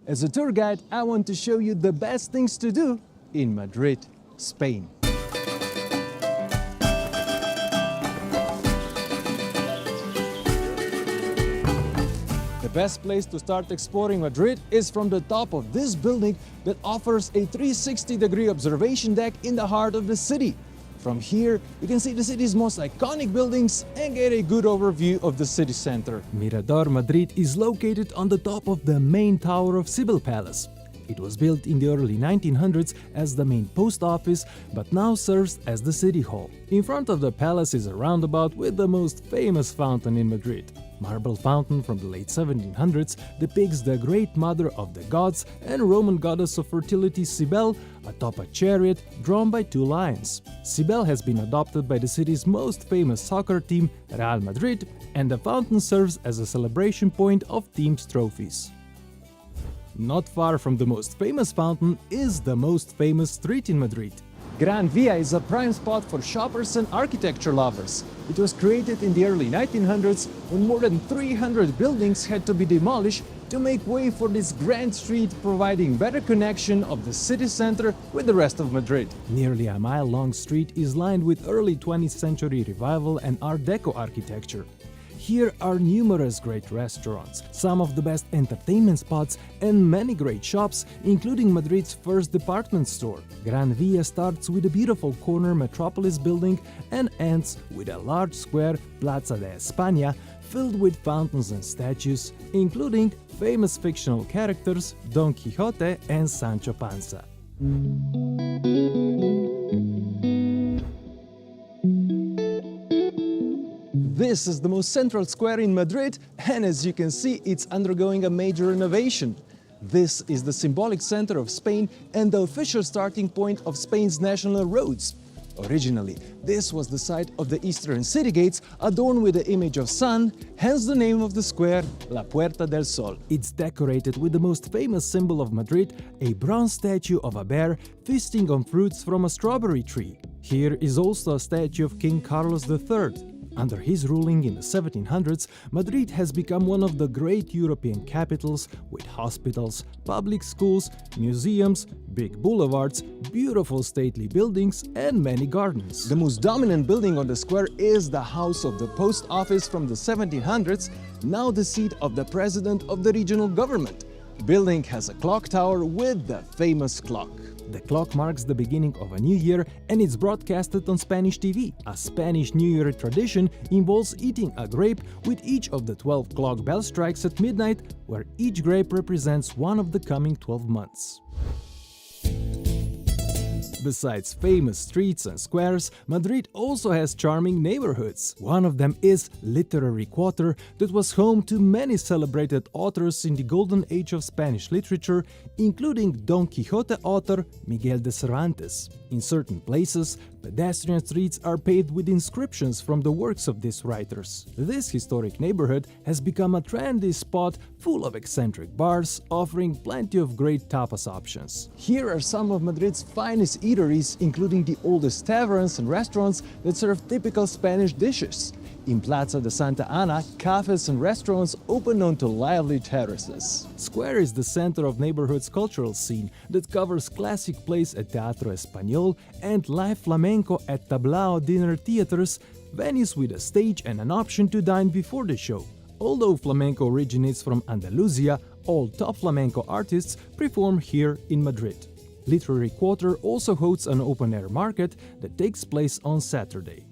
As a tour guide, I want to show you the best things to do in Madrid, Spain. The best place to start exploring Madrid is from the top of this building that offers a 360-degree observation deck in the heart of the city. From here, you can see the city's most iconic buildings and get a good overview of the city center. Mirador Madrid is located on the top of the main tower of Civil Palace. It was built in the early 1900s as the main post office, but now serves as the city hall. In front of the palace is a roundabout with the most famous fountain in Madrid. Marble fountain from the late 1700s depicts the Great Mother of the Gods and Roman goddess of fertility Cybele atop a chariot drawn by two lions. Cybele has been adopted by the city's most famous soccer team, Real Madrid, and the fountain serves as a celebration point of team's trophies. Not far from the most famous fountain is the most famous street in Madrid. Gran Via is a prime spot for shoppers and architecture lovers. It was created in the early 1900s when more than 300 buildings had to be demolished to make way for this grand street, providing better connection of the city center with the rest of Madrid. Nearly a mile-long street is lined with early 20th century revival and Art Deco architecture. Here are numerous great restaurants, some of the best entertainment spots, and many great shops, including Madrid's first department store. Gran Via starts with a beautiful corner metropolis building and ends with a large square Plaza de España filled with fountains and statues, including famous fictional characters Don Quixote and Sancho Panza. This is the most central square in Madrid, and as you can see, it's undergoing a major renovation. This is the symbolic center of Spain and the official starting point of Spain's national roads. Originally, this was the site of the eastern city gates, adorned with the image of sun, hence the name of the square, La Puerta del Sol. It's decorated with the most famous symbol of Madrid, a bronze statue of a bear feasting on fruits from a strawberry tree. Here is also a statue of King Carlos III. Under his ruling in the 1700s, Madrid has become one of the great European capitals with hospitals, public schools, museums, big boulevards, beautiful stately buildings, and many gardens. The most dominant building on the square is the House of the Post Office from the 1700s, now the seat of the president of the regional government. The building has a clock tower with the famous clock. The clock marks the beginning of a new year and it's broadcasted on Spanish TV. A Spanish New Year tradition involves eating a grape with each of the 12 clock bell strikes at midnight, where each grape represents one of the coming 12 months. Besides famous streets and squares, Madrid also has charming neighborhoods. One of them is Literary Quarter, that was home to many celebrated authors in the golden age of Spanish literature, including Don Quixote author Miguel de Cervantes. In certain places, pedestrian streets are paved with inscriptions from the works of these writers. This historic neighborhood has become a trendy spot full of eccentric bars, offering plenty of great tapas options. Here are some of Madrid's finest eateries, including the oldest taverns and restaurants that serve typical Spanish dishes. In Plaza de Santa Ana, cafes and restaurants open onto lively terraces. Square is the center of neighborhood's cultural scene that covers classic plays at Teatro Español and live flamenco at Tablao dinner theaters, venues with a stage and an option to dine before the show. Although flamenco originates from Andalusia, all top flamenco artists perform here in Madrid. Literary Quarter also hosts an open-air market that takes place on Saturday.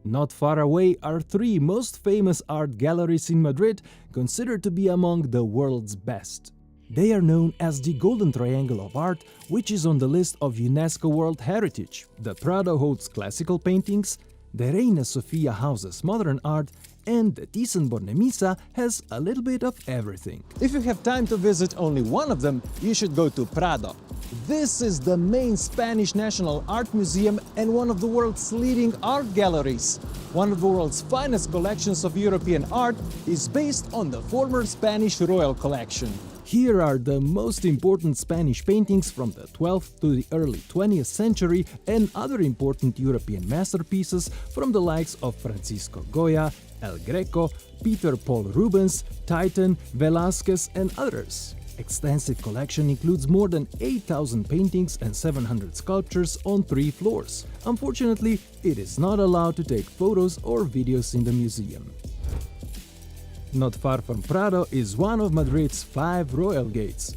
Not far away are three most famous art galleries in Madrid, considered to be among the world's best. They are known as the Golden Triangle of Art, which is on the list of UNESCO World Heritage. The Prado holds classical paintings, the Reina Sofía houses modern art, and the Thyssen-Bornemisza has a little bit of everything. If you have time to visit only one of them, you should go to Prado. This is the main Spanish National Art Museum and one of the world's leading art galleries. One of the world's finest collections of European art is based on the former Spanish Royal Collection. Here are the most important Spanish paintings from the 12th to the early 20th century and other important European masterpieces from the likes of Francisco Goya, El Greco, Peter Paul Rubens, Titan, Velázquez and others. Extensive collection includes more than 8,000 paintings and 700 sculptures on 3 floors. Unfortunately, it is not allowed to take photos or videos in the museum. Not far from Prado is one of Madrid's 5 royal gates.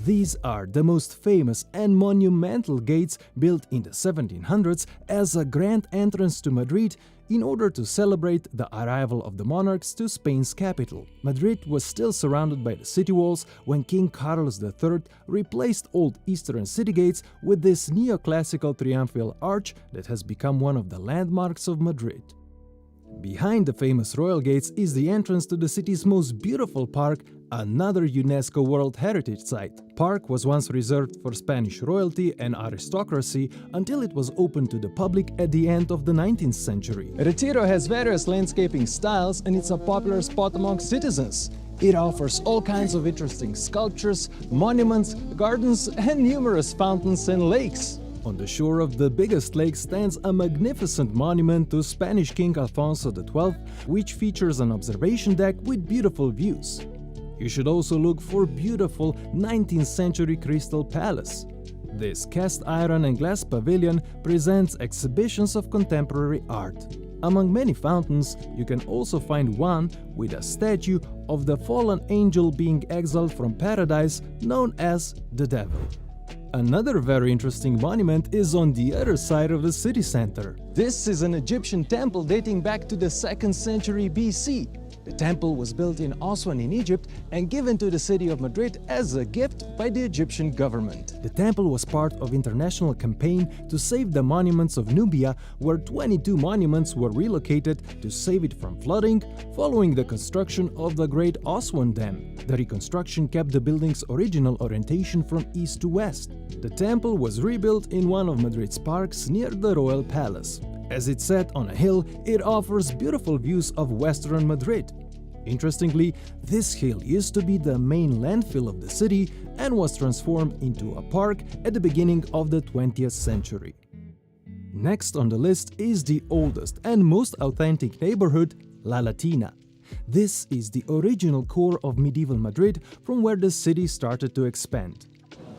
These are the most famous and monumental gates built in the 1700s as a grand entrance to Madrid in order to celebrate the arrival of the monarchs to Spain's capital. Madrid was still surrounded by the city walls when King Carlos III replaced old eastern city gates with this neoclassical triumphal arch that has become one of the landmarks of Madrid. Behind the famous royal gates is the entrance to the city's most beautiful park, another UNESCO World Heritage Site. Park was once reserved for Spanish royalty and aristocracy until it was opened to the public at the end of the 19th century. Retiro has various landscaping styles and it's a popular spot among citizens. It offers all kinds of interesting sculptures, monuments, gardens and numerous fountains and lakes. On the shore of the biggest lake stands a magnificent monument to Spanish King Alfonso XII, which features an observation deck with beautiful views. You should also look for beautiful 19th century Crystal Palace. This cast iron and glass pavilion presents exhibitions of contemporary art. Among many fountains, you can also find one with a statue of the fallen angel being exiled from paradise known as the Devil. Another very interesting monument is on the other side of the city center. This is an Egyptian temple dating back to the 2nd century BC. The temple was built in Aswan in Egypt and given to the city of Madrid as a gift by the Egyptian government. The temple was part of an international campaign to save the monuments of Nubia, where 22 monuments were relocated to save it from flooding following the construction of the Great Aswan Dam. The reconstruction kept the building's original orientation from east to west. The temple was rebuilt in one of Madrid's parks near the Royal Palace. As it's set on a hill, it offers beautiful views of western Madrid. Interestingly, this hill used to be the main landfill of the city and was transformed into a park at the beginning of the 20th century. Next on the list is the oldest and most authentic neighborhood, La Latina. This is the original core of medieval Madrid from where the city started to expand.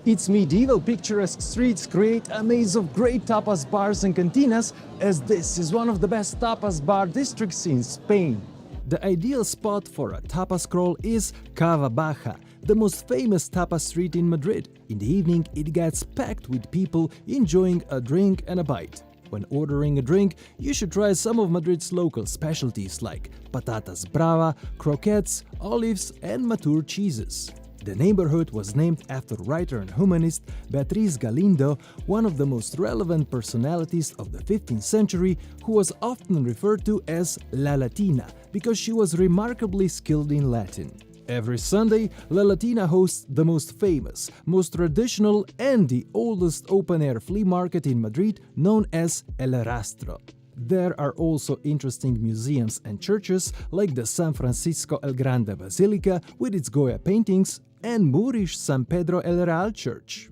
Its medieval picturesque streets create a maze of great tapas bars and cantinas, as this is one of the best tapas bar districts in Spain. The ideal spot for a tapas crawl is Cava Baja, the most famous tapas street in Madrid. In the evening, it gets packed with people enjoying a drink and a bite. When ordering a drink, you should try some of Madrid's local specialties like patatas brava, croquettes, olives and mature cheeses. The neighborhood was named after writer and humanist Beatriz Galindo, one of the most relevant personalities of the 15th century, who was often referred to as La Latina because she was remarkably skilled in Latin. Every Sunday, La Latina hosts the most famous, most traditional and the oldest open-air flea market in Madrid known as El Rastro. There are also interesting museums and churches like the San Francisco El Grande Basilica with its Goya paintings and Moorish San Pedro El Real Church.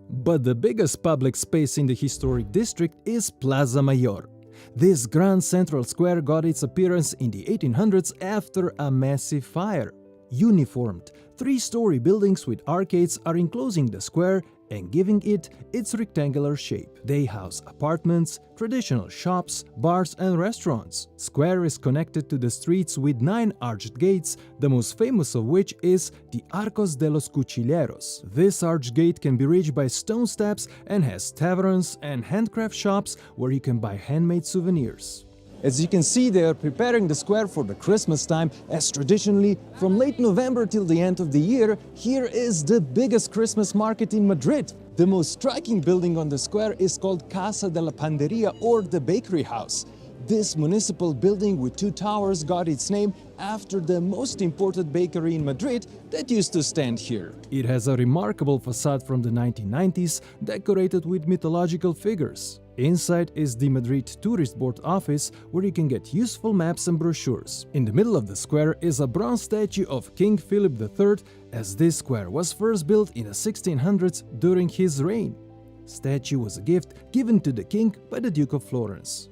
But the biggest public space in the historic district is Plaza Mayor. This grand central square got its appearance in the 1800s after a massive fire. Uniformed, 3-story buildings with arcades are enclosing the square and giving it its rectangular shape. They house apartments, traditional shops, bars and restaurants. Square is connected to the streets with 9 arched gates, the most famous of which is the Arcos de los Cuchilleros. This arched gate can be reached by stone steps and has taverns and handcraft shops where you can buy handmade souvenirs. As you can see, they are preparing the square for the Christmas time, as traditionally, from late November till the end of the year, here is the biggest Christmas market in Madrid. The most striking building on the square is called Casa de la Panderia, or the bakery house. This municipal building with 2 towers got its name after the most important bakery in Madrid that used to stand here. It has a remarkable facade from the 1990s, decorated with mythological figures. Inside is the Madrid Tourist Board office, where you can get useful maps and brochures. In the middle of the square is a bronze statue of King Philip III, as this square was first built in the 1600s during his reign. Statue was a gift given to the king by the Duke of Florence.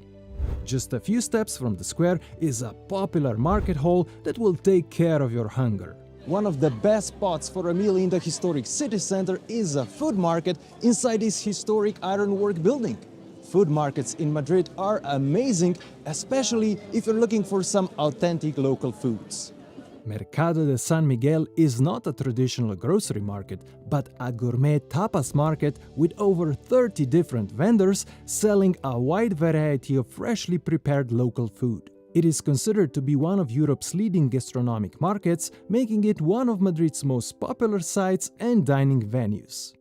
Just a few steps from the square is a popular market hall that will take care of your hunger. One of the best spots for a meal in the historic city center is a food market inside this historic ironwork building. Food markets in Madrid are amazing, especially if you're looking for some authentic local foods. Mercado de San Miguel is not a traditional grocery market, but a gourmet tapas market with over 30 different vendors selling a wide variety of freshly prepared local food. It is considered to be one of Europe's leading gastronomic markets, making it one of Madrid's most popular sites and dining venues.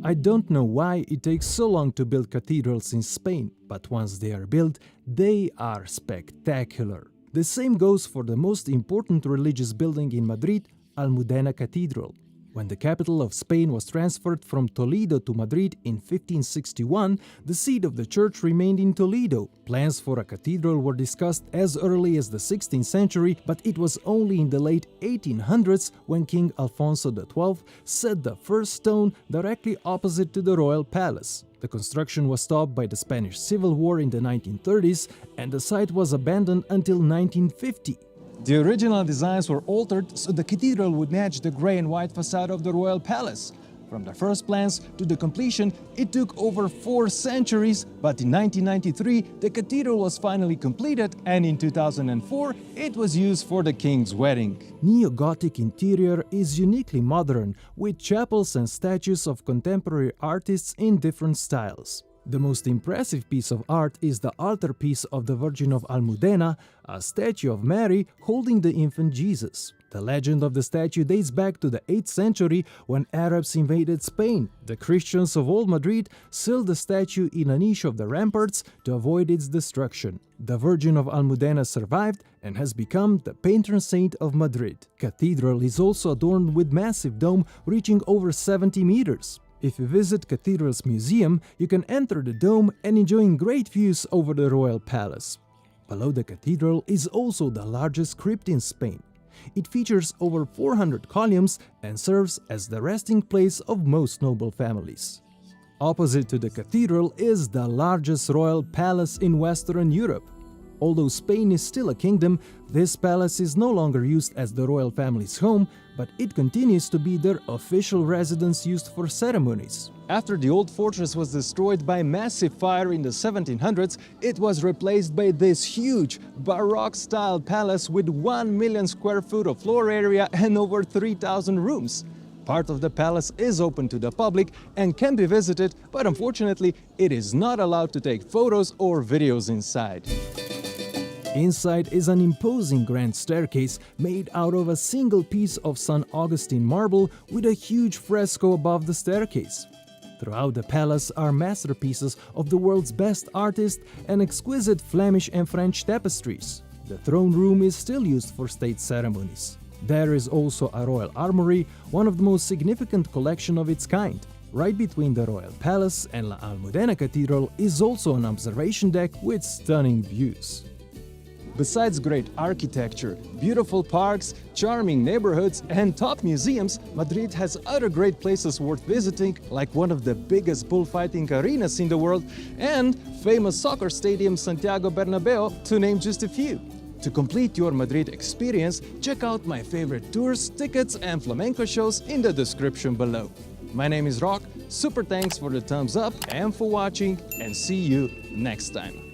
I don't know why it takes so long to build cathedrals in Spain, but once they are built, they are spectacular. The same goes for the most important religious building in Madrid, Almudena Cathedral. When the capital of Spain was transferred from Toledo to Madrid in 1561, the seat of the church remained in Toledo. Plans for a cathedral were discussed as early as the 16th century, but it was only in the late 1800s when King Alfonso XII set the first stone directly opposite to the royal palace. The construction was stopped by the Spanish Civil War in the 1930s, and the site was abandoned until 1950. The original designs were altered so the cathedral would match the grey and white facade of the royal palace. From the first plans to the completion, it took over 4 centuries, but in 1993 the cathedral was finally completed, and in 2004 it was used for the king's wedding. Neo-Gothic interior is uniquely modern, with chapels and statues of contemporary artists in different styles. The most impressive piece of art is the altarpiece of the Virgin of Almudena, a statue of Mary holding the infant Jesus. The legend of the statue dates back to the 8th century when Arabs invaded Spain. The Christians of Old Madrid sealed the statue in a niche of the ramparts to avoid its destruction. The Virgin of Almudena survived and has become the patron saint of Madrid. Cathedral is also adorned with massive dome reaching over 70 meters. If you visit Cathedral's museum, you can enter the dome and enjoy great views over the royal palace. Below the cathedral is also the largest crypt in Spain. It features over 400 columns and serves as the resting place of most noble families. Opposite to the cathedral is the largest royal palace in Western Europe. Although Spain is still a kingdom, this palace is no longer used as the royal family's home, but it continues to be their official residence used for ceremonies. After the old fortress was destroyed by massive fire in the 1700s, it was replaced by this huge Baroque-style palace with 1 million square foot of floor area and over 3,000 rooms. Part of the palace is open to the public and can be visited, but unfortunately, it is not allowed to take photos or videos inside. Inside is an imposing grand staircase made out of a single piece of St. Augustine marble with a huge fresco above the staircase. Throughout the palace are masterpieces of the world's best artists and exquisite Flemish and French tapestries. The throne room is still used for state ceremonies. There is also a royal armory, one of the most significant collection of its kind. Right between the royal palace and La Almudena Cathedral is also an observation deck with stunning views. Besides great architecture, beautiful parks, charming neighborhoods, and top museums, Madrid has other great places worth visiting, like one of the biggest bullfighting arenas in the world and famous soccer stadium Santiago Bernabeu, to name just a few. To complete your Madrid experience, check out my favorite tours, tickets, and flamenco shows in the description below. My name is Rock, super thanks for the thumbs up and for watching, and see you next time.